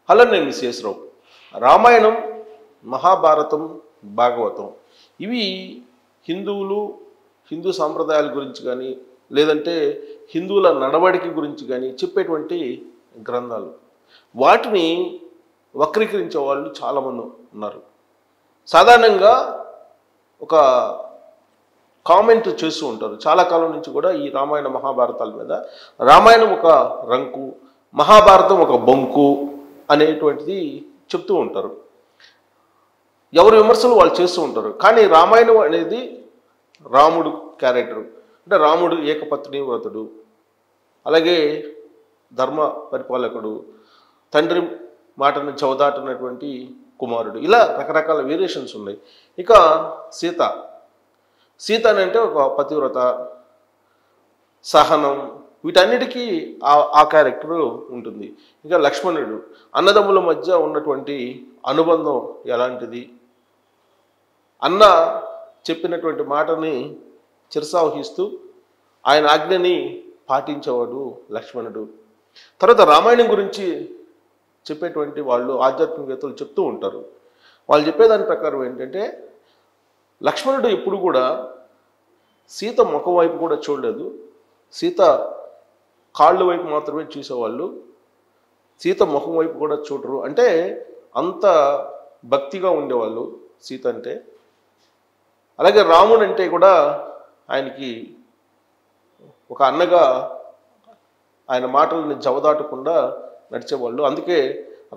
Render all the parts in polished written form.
Hello, నేను miss రావు. రామాయణం, మహాభారతం, భాగవతం ఇవి హిందువులు, హిందూ సాంప్రదాయాల గురించి కానీ లేదంటే హిందువుల నడవడిక గురించి కానీ చెప్పేటువంటి గ్రంథాలు. వాటిని వక్రీకరించే వాళ్ళు చాలామంది ఉన్నారు. సాధారణంగా ఒక కామెంట్ చేస్తూ ఉంటారు. చాలా కాలం నుంచి కూడా ఈ రామాయణ మహాభారతాల మీద రామాయణం ఒక రంకు, మహాభారతం ఒక బొంకు అనేటువంటిది చెప్తూ ఉంటారు. ఎవరి విమర్శలు వాళ్ళు చేస్తూ ఉంటారు. కానీ రామాయణం అనేది రాముడు క్యారెక్టరు, అంటే రాముడు ఏకపత్ని వ్రతుడు, అలాగే ధర్మ పరిపాలకుడు, తండ్రి మాటను చవదాటినటువంటి కుమారుడు, ఇలా రకరకాల వేరియేషన్స్ ఉన్నాయి. ఇక సీత అంటే ఒక పతివ్రత, సహనం, వీటన్నిటికీ ఆ క్యారెక్టర్ ఉంటుంది. ఇంకా లక్ష్మణుడు, అన్నదమ్ముల మధ్య ఉన్నటువంటి అనుబంధం ఎలాంటిది, అన్న చెప్పినటువంటి మాటని చిరసావహిస్తూ ఆయన ఆజ్ఞని పాటించేవాడు లక్ష్మణుడు. తర్వాత రామాయణం గురించి చెప్పేటువంటి వాళ్ళు ఆధ్యాత్మికవేత్తలు చెప్తూ ఉంటారు. వాళ్ళు చెప్పేదాని ప్రకారం ఏంటంటే, లక్ష్మణుడు ఎప్పుడు కూడా సీత ముఖం వైపు కూడా చూడలేదు, సీత కాళ్ళు వైపు మాత్రమే చూసేవాళ్ళు, సీత ముఖం వైపు కూడా చూడరు. అంటే అంత భక్తిగా ఉండేవాళ్ళు సీత అంటే. అలాగే రాముడు అంటే కూడా ఆయనకి ఒక అన్నగా ఆయన మాటలని జవదాటకుండా నడిచేవాళ్ళు. అందుకే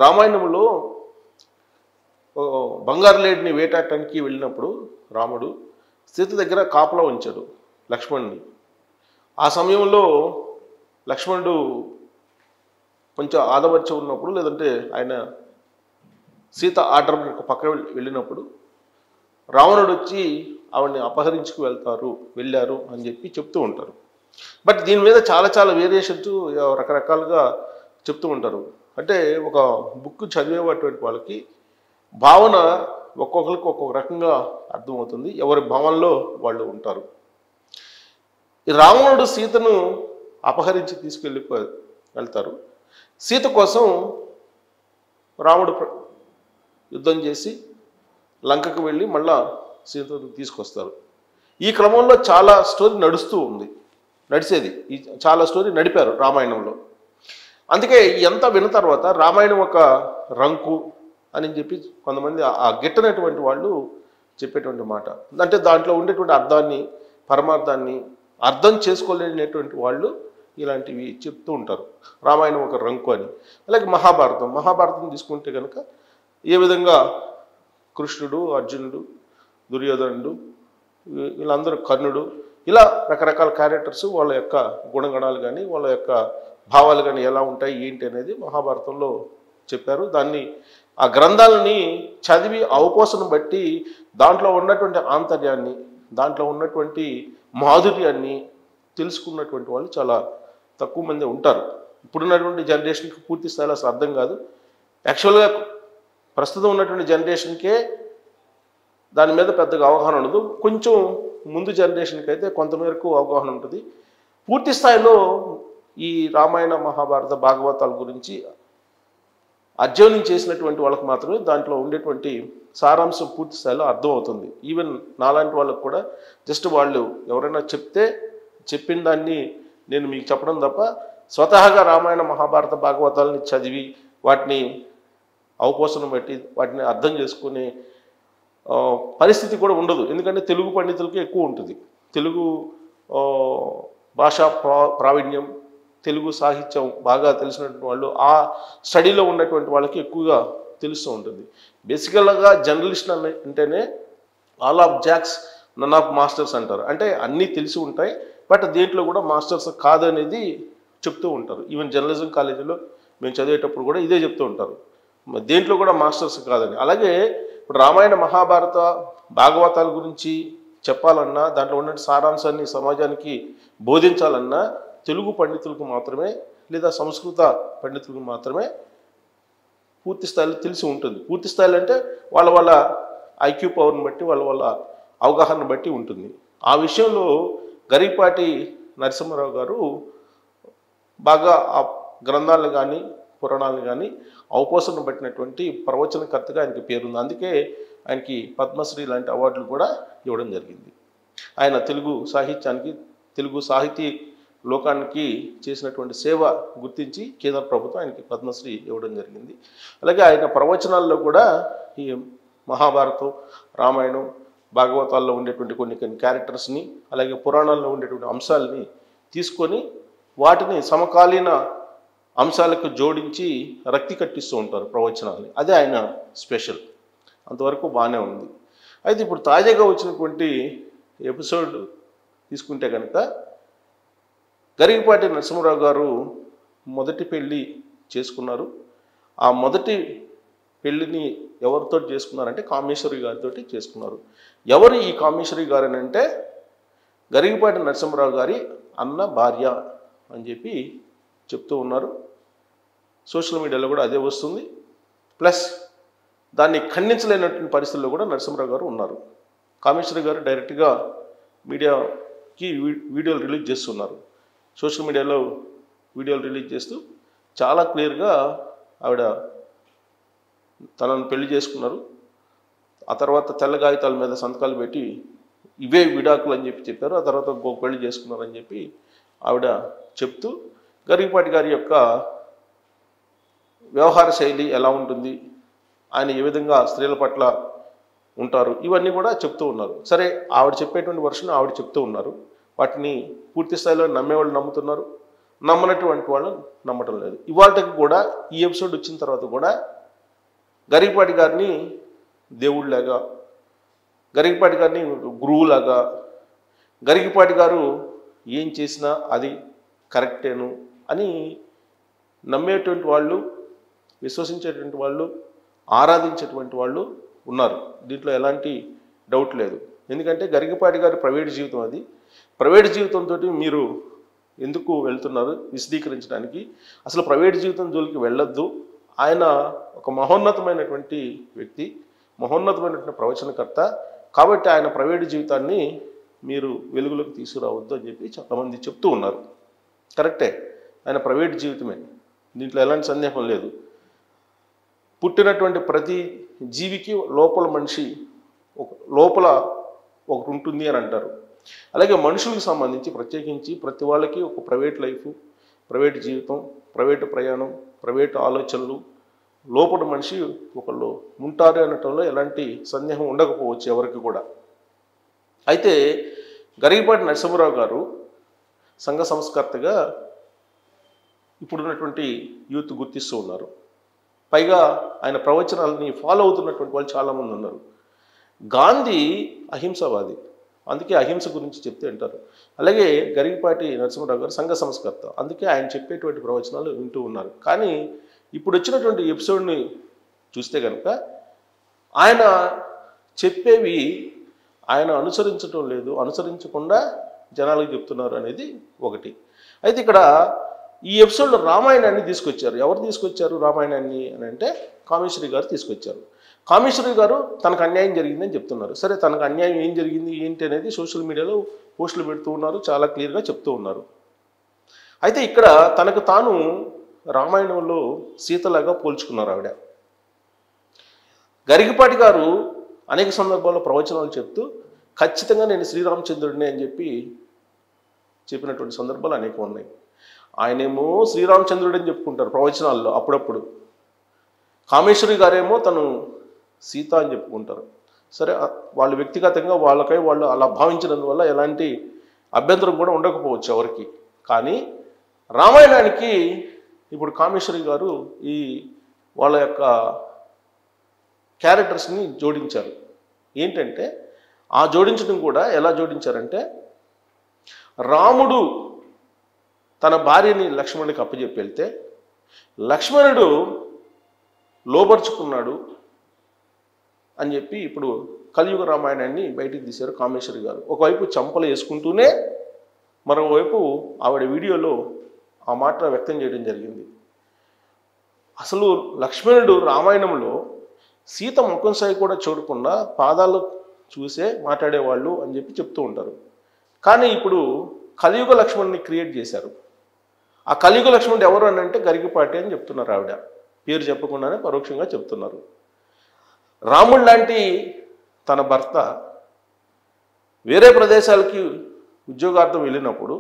రామాయణంలో బంగారులేడిని వేటాడటానికి వెళ్ళినప్పుడు రాముడు సీత దగ్గర కాపలా ఉంచాడు లక్ష్మణుని. ఆ సమయంలో లక్ష్మణుడు కొంచెం ఆదమర్చి ఉన్నప్పుడు, లేదంటే ఆయన సీత ఆర్డర్ పక్క వెళ్ళినప్పుడు రావణుడు వచ్చి ఆవిడ్ని అపహరించుకు వెళ్ళారు అని చెప్పి చెప్తూ ఉంటారు. బట్ దీని మీద చాలా వేరియేషన్స్ రకరకాలుగా చెప్తూ ఉంటారు. అంటే ఒక బుక్ చదివేటువంటి వాళ్ళకి భావన ఒక్కొక్కరికి ఒక్కొక్క రకంగా అర్థమవుతుంది. ఎవరి భావనలో వాళ్ళు ఉంటారు. ఈ రావణుడు సీతను అపహరించి వెళ్తారు. సీత కోసం రాముడు యుద్ధం చేసి లంకకు వెళ్ళి మళ్ళా సీతను తీసుకొస్తారు. ఈ క్రమంలో చాలా స్టోరీ నడిచేది చాలా స్టోరీ నడిపారు రామాయణంలో. అందుకే ఎంత విన్న తర్వాత రామాయణం ఒక రంకు అని చెప్పి కొంతమంది ఆ గిట్టనటువంటి వాళ్ళు చెప్పేటువంటి మాట. అంటే దాంట్లో ఉండేటువంటి అర్థాన్ని, పరమార్థాన్ని అర్థం చేసుకోలేనటువంటి వాళ్ళు ఇలాంటివి చెప్తూ ఉంటారు. రామాయణం ఒక రంకు అని. అలాగే మహాభారతం తీసుకుంటే కనుక ఏ విధంగా కృష్ణుడు, అర్జునుడు, దుర్యోధనుడు, వీళ్ళందరూ కర్ణుడు, ఇలా రకరకాల క్యారెక్టర్స్, వాళ్ళ యొక్క గుణగణాలు కానీ వాళ్ళ యొక్క భావాలు కానీ ఎలా ఉంటాయి ఏంటి అనేది మహాభారతంలో చెప్పారు. దాన్ని ఆ గ్రంథాలని చదివి అవపోసను బట్టి దాంట్లో ఉన్నటువంటి ఆంతర్యాన్ని, దాంట్లో ఉన్నటువంటి మాధుర్యాన్ని తెలుసుకున్నటువంటి వాళ్ళు చాలా తక్కువ మంది ఉంటారు. ఇప్పుడున్నటువంటి జనరేషన్కి పూర్తి స్థాయిలో అసలు అర్థం కాదు. యాక్చువల్గా ప్రస్తుతం ఉన్నటువంటి జనరేషన్కే దాని మీద పెద్దగా అవగాహన ఉండదు. కొంచెం ముందు జనరేషన్కి అయితే కొంతమేరకు అవగాహన ఉంటుంది. పూర్తి స్థాయిలో ఈ రామాయణ, మహాభారత, భాగవతాల గురించి అధ్యయనం చేసినటువంటి వాళ్ళకి మాత్రమే దాంట్లో ఉండేటువంటి సారాంశం పూర్తి స్థాయిలో అర్థమవుతుంది. ఈవెన్ నాలాంటి వాళ్ళకు కూడా జస్ట్ వాళ్ళు ఎవరైనా చెప్పిన దాన్ని నేను మీకు చెప్పడం తప్ప స్వతహాగా రామాయణ, మహాభారత, భాగవతాలని చదివి వాటిని అవపోసన బట్టి వాటిని అర్థం చేసుకునే పరిస్థితి కూడా ఉండదు. ఎందుకంటే తెలుగు పండితులకి ఎక్కువ ఉంటుంది. తెలుగు భాషా ప్రావీణ్యం, తెలుగు సాహిత్యం బాగా తెలిసినటువంటి వాళ్ళు, ఆ స్టడీలో ఉన్నటువంటి వాళ్ళకి ఎక్కువగా తెలుస్తూ ఉంటుంది. బేసికల్గా జర్నలిస్ట్ అంటేనే all of jacks none of masters అంటారు. అంటే అన్నీ తెలిసి ఉంటాయి, బట్ దేంట్లో కూడా మాస్టర్స్ కాదనేది చెప్తూ ఉంటారు. ఈవెన్ జర్నలిజం కాలేజీలో మేము చదివేటప్పుడు కూడా ఇదే చెప్తూ ఉంటారు, దేంట్లో కూడా మాస్టర్స్ కాదని. అలాగే ఇప్పుడు రామాయణ, మహాభారత, భాగవతాల గురించి చెప్పాలన్నా, దాంట్లో ఉన్న సారాంశాన్ని సమాజానికి బోధించాలన్నా తెలుగు పండితులకు మాత్రమే, లేదా సంస్కృత పండితులకు మాత్రమే పూర్తి స్థాయిలో తెలిసి ఉంటుంది. పూర్తి స్థాయిలో అంటే వాళ్ళ ఐక్యూ పవర్ని బట్టి, వాళ్ళ అవగాహన బట్టి ఉంటుంది. ఆ విషయంలో గరికపాటి నరసింహారావు గారు బాగా ఆ గ్రంథాలను కానీ పురాణాలను కానీ అవపోసన పట్టినటువంటి ప్రవచనకర్తగా ఆయనకి పేరుంది. అందుకే ఆయనకి పద్మశ్రీ లాంటి అవార్డులు కూడా ఇవ్వడం జరిగింది. ఆయన తెలుగు సాహిత్యానికి, తెలుగు సాహితీ లోకానికి చేసినటువంటి సేవ గుర్తించి కేంద్ర ప్రభుత్వం ఆయనకి పద్మశ్రీ ఇవ్వడం జరిగింది. అలాగే ఆయన ప్రవచనాల్లో కూడా ఈ మహాభారతం, రామాయణం, భాగవతాల్లో ఉండేటువంటి కొన్ని క్యారెక్టర్స్ని, అలాగే పురాణాల్లో ఉండేటువంటి అంశాలని తీసుకొని వాటిని సమకాలీన అంశాలకు జోడించి రక్తి కట్టిస్తూ ఉంటారు ప్రవచనాలని. అదే ఆయన స్పెషల్. అంతవరకు బాగానే ఉంది. అయితే ఇప్పుడు తాజాగా వచ్చినటువంటి ఎపిసోడ్ తీసుకుంటే కనుక గరికపాటి నరసింహారావు గారు మొదటి పెళ్ళి చేసుకున్నారు. ఆ మొదటి పెళ్ళిని ఎవరితో చేసుకున్నారంటే కామేశ్వరి గారితో చేసుకున్నారు. ఎవరు ఈ కామేశ్వరి గారు అని అంటే గరికపాటి నరసింహారావు గారి అన్న భార్య అని చెప్పి చెప్తూ ఉన్నారు. సోషల్ మీడియాలో కూడా అదే వస్తుంది. ప్లస్ దాన్ని ఖండించలేనటువంటి పరిస్థితుల్లో కూడా నరసింహారావు గారు ఉన్నారు. కామేశ్వరి గారు డైరెక్ట్గా మీడియాకి వీడియోలు రిలీజ్ చేస్తున్నారు. సోషల్ మీడియాలో వీడియోలు రిలీజ్ చేస్తూ చాలా క్లియర్గా ఆవిడ తనను పెళ్లి చేసుకున్నారు. ఆ తర్వాత తెల్ల కాగితాల మీద సంతకాలు పెట్టి ఇవే విడాకులు అని చెప్పి చెప్పారు. ఆ తర్వాత పెళ్లి చేసుకున్నారని చెప్పి ఆవిడ చెప్తూ గరికపాటి గారి యొక్క వ్యవహార శైలి ఎలా ఉంటుంది, ఆయన ఏ విధంగా స్త్రీల పట్ల ఉంటారు, ఇవన్నీ కూడా చెప్తూ ఉన్నారు. సరే, ఆవిడ చెప్పేటువంటి వర్షన్ ఆవిడ చెప్తూ ఉన్నారు. వాటిని పూర్తి స్థాయిలో నమ్మేవాళ్ళు నమ్ముతున్నారు, నమ్మనటువంటి వాళ్ళు నమ్మటం లేదు. ఇవాళకి కూడా ఈ ఎపిసోడ్ వచ్చిన తర్వాత కూడా గరికపాటి గారిని దేవుళ్ళలాగా, గరికపాటి గారిని గురువులాగా, గరికపాటి గారు ఏం చేసినా అది కరెక్టేను అని నమ్మేటువంటి వాళ్ళు, విశ్వసించేటువంటి వాళ్ళు, ఆరాధించేటువంటి వాళ్ళు ఉన్నారు. దీంట్లో ఎలాంటి డౌట్ లేదు. ఎందుకంటే గరికపాటి గారి ప్రైవేట్ జీవితం అది. ప్రైవేట్ జీవితంతో మీరు ఎందుకు వెళ్తున్నారు విశదీకరించడానికి? అసలు ప్రైవేట్ జీవితం జోలికి వెళ్ళొద్దు. ఆయన ఒక మహోన్నతమైనటువంటి వ్యక్తి, మహోన్నతమైనటువంటి ప్రవచనకర్త. కాబట్టి ఆయన ప్రైవేట్ జీవితాన్ని మీరు వెలుగులోకి తీసుకురావద్దు అని చెప్పి చాలామంది చెప్తూ ఉన్నారు. కరెక్టే, ఆయన ప్రైవేట్ జీవితమే, దీంట్లో ఎలాంటి సందేహం లేదు. పుట్టినటువంటి ప్రతి జీవికి లోపల మనిషి లోపల ఒకటి ఉంటుంది అని అంటారు. అలాగే మనుషులకు సంబంధించి ప్రత్యేకించి ప్రతి వాళ్ళకి ఒక ప్రైవేట్ లైఫ్, ప్రైవేట్ జీవితం, ప్రైవేటు ప్రయాణం, ప్రైవేటు ఆలోచనలు, లోపల మనిషి ఒకళ్ళు ఉంటారు అనటంలో ఎలాంటి సందేహం ఉండకపోవచ్చు ఎవరికి కూడా. అయితే గరికపాటి నరసింహారావు గారు సంఘ సంస్కర్తగా ఇప్పుడున్నటువంటి యూత్ గుర్తిస్తూ ఉన్నారు. పైగా ఆయన ప్రవచనాలని ఫాలో అవుతున్నటువంటి వాళ్ళు చాలామంది ఉన్నారు. గాంధీ అహింసవాది, అందుకే అహింస గురించి చెప్తే అంటారు. అలాగే గరికపాటి నరసింహారావు గారు సంఘ సంస్కర్త, అందుకే ఆయన చెప్పేటువంటి ప్రవచనాలు వింటూ ఉన్నారు. కానీ ఇప్పుడు వచ్చినటువంటి ఎపిసోడ్ని చూస్తే కనుక ఆయన చెప్పేవి ఆయన అనుసరించడం లేదు, అనుసరించకుండా జనాలకు చెప్తున్నారు అనేది ఒకటి. అయితే ఇక్కడ ఈ ఎపిసోడ్లో రామాయణాన్ని తీసుకొచ్చారు. ఎవరు తీసుకొచ్చారు రామాయణాన్ని అని అంటే కామేశ్వరి గారు తీసుకొచ్చారు. కామేశ్వరి గారు తనకు అన్యాయం జరిగిందని చెప్తున్నారు. సరే, తనకు అన్యాయం ఏం జరిగింది ఏంటి అనేది సోషల్ మీడియాలో పోస్టులు పెడుతూ ఉన్నారు, చాలా క్లియర్గా చెప్తూ ఉన్నారు. అయితే ఇక్కడ తనకు తాను రామాయణంలో సీతలాగా పోల్చుకున్నారు ఆవిడ. గరికపాటి గారు అనేక సందర్భాల్లో ప్రవచనాలు చెప్తూ ఖచ్చితంగా నేను శ్రీరామచంద్రుడిని అని చెప్పినటువంటి సందర్భాలు అనేక ఉన్నాయి. ఆయనేమో శ్రీరామచంద్రుడు అని చెప్పుకుంటారు ప్రవచనాల్లో అప్పుడప్పుడు. కామేశ్వరి గారేమో తను సీత అని చెప్పుకుంటారు. సరే, వాళ్ళు వ్యక్తిగతంగా వాళ్ళకై వాళ్ళు అలా భావించినందువల్ల ఎలాంటి అభ్యంతరం కూడా ఉండకపోవచ్చు ఎవరికి. కానీ రామాయణానికి ఇప్పుడు కామేశ్వరి గారు ఈ వాళ్ళ యొక్క క్యారెక్టర్స్ని జోడించారు. ఏంటంటే ఆ జోడించడం కూడా ఎలా జోడించారంటే, రాముడు తన భార్యని లక్ష్మణుడికి అప్పచెప్పి వెళ్తే లక్ష్మణుడు లోబర్చుకున్నాడు అని చెప్పి ఇప్పుడు కలియుగ రామాయణాన్ని బయటికి తీశారు కామేశ్వరి గారు. ఒకవైపు చంపలు వేసుకుంటూనే మరోవైపు ఆవిడ వీడియోలో ఆ మాట వ్యక్తం చేయడం జరిగింది. అసలు లక్ష్మణుడు రామాయణంలో సీత ముఖం సాయి కూడా చూడకుండా పాదాలు చూసే మాట్లాడేవాళ్ళు అని చెప్పి చెప్తూ ఉంటారు. కానీ ఇప్పుడు కలియుగ లక్ష్మణుని క్రియేట్ చేశారు. ఆ కలియుగ లక్ష్మణుడు ఎవరు అని అంటే గరికపాటి అని చెప్తున్నారు ఆవిడ. పేరు చెప్పకుండానే పరోక్షంగా చెప్తున్నారు. రాముడు లాంటి తన భర్త వేరే ప్రదేశాలకి ఉద్యోగార్థం వెళ్ళినప్పుడు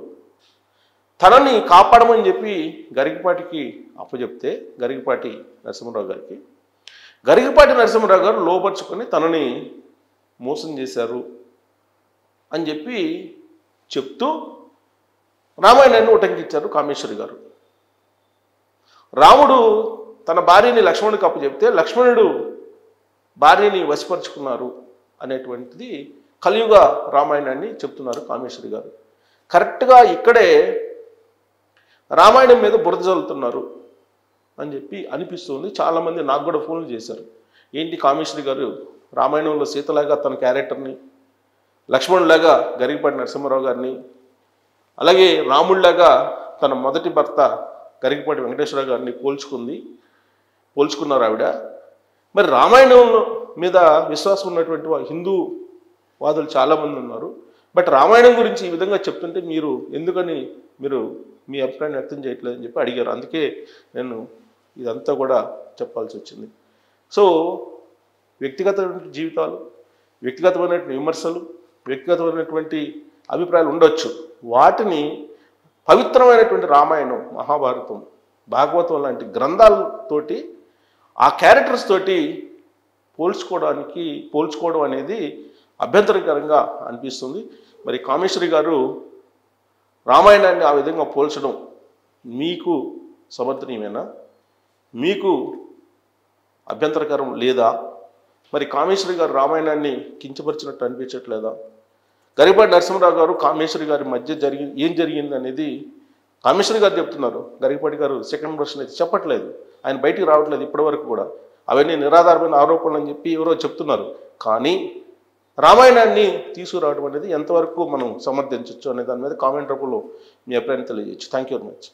తనని కాపాడమని చెప్పి గరికపాటికి అప్పచెప్తే, గరికపాటి నరసింహరావు గారికి, గరికపాటి నరసింహరావు గారు లోపరుచుకొని తనని మోసం చేశారు అని చెప్పి చెప్తూ రామాయణాన్ని ఉటంకించారు కామేశ్వరి గారు. రాముడు తన భార్యని లక్ష్మణుడికి అప్పచెప్తే లక్ష్మణుడు భార్యని వశపరుచుకున్నారు అనేటువంటిది కలియుగ రామాయణాన్ని చెప్తున్నారు కామేశ్వరి గారు. కరెక్ట్గా ఇక్కడే రామాయణం మీద బురద చల్లుతున్నారు అని చెప్పి అనిపిస్తుంది. చాలామంది నాకు కూడా ఫోన్లు చేశారు, ఏంటి కామేశ్వరి గారు రామాయణంలో సీతలాగా తన క్యారెక్టర్ని, లక్ష్మణులాగా గరికపాటి నరసింహారావు గారిని, అలాగే రాముడిలాగా తన మొదటి భర్త గరికపాటి వెంకటేశ్వర గారిని పోల్చుకున్నారు ఆవిడ. మరి రామాయణం మీద విశ్వాసం ఉన్నటువంటి హిందూ వాదులు చాలామంది ఉన్నారు. బట్ రామాయణం గురించి ఈ విధంగా చెప్తుంటే ఎందుకని మీరు మీ అభిప్రాయం వ్యక్తం చేయట్లేదని చెప్పి అడిగారు. అందుకే నేను ఇదంతా కూడా చెప్పాల్సి వచ్చింది. సో వ్యక్తిగతమైన జీవితాలు, వ్యక్తిగతమైనటువంటి విమర్శలు, వ్యక్తిగతమైనటువంటి అభిప్రాయాలు ఉండొచ్చు. వాటిని పవిత్రమైనటువంటి రామాయణం, మహాభారతం, భాగవతం లాంటి గ్రంథాలతోటి ఆ క్యారెక్టర్స్ తోటి పోల్చుకోవడం అనేది అభ్యంతరకరంగా అనిపిస్తుంది. మరి కామేశ్వరి గారు రామాయణాన్ని ఆ విధంగా పోల్చడం మీకు సమర్థనీయమేనా? మీకు అభ్యంతరకరం లేదా? మరి కామేశ్వరి గారు రామాయణాన్ని కించపరిచినట్టు అనిపించట్లేదా? గరికపాటి నరసింహరావు గారు కామేశ్వరి గారి మధ్య ఏం జరిగింది అనేది కామేశ్వరి గారు చెప్తున్నారు. గరికపాటి గారు సెకండ్ వర్షన్ అయితే చెప్పట్లేదు, ఆయన బయటికి రావట్లేదు ఇప్పటివరకు కూడా. అవన్నీ నిరాధారమైన ఆరోపణలు అని చెప్పి ఎవరో చెప్తున్నారు. కానీ రామాయణాన్ని తీసుకురావడం అనేది ఎంతవరకు మనం సమర్థించవచ్చు అనే దాని మీద కామెంట్ రూపంలో మీ అభిప్రాయాన్ని తెలియజేయచ్చు. Thank you very much.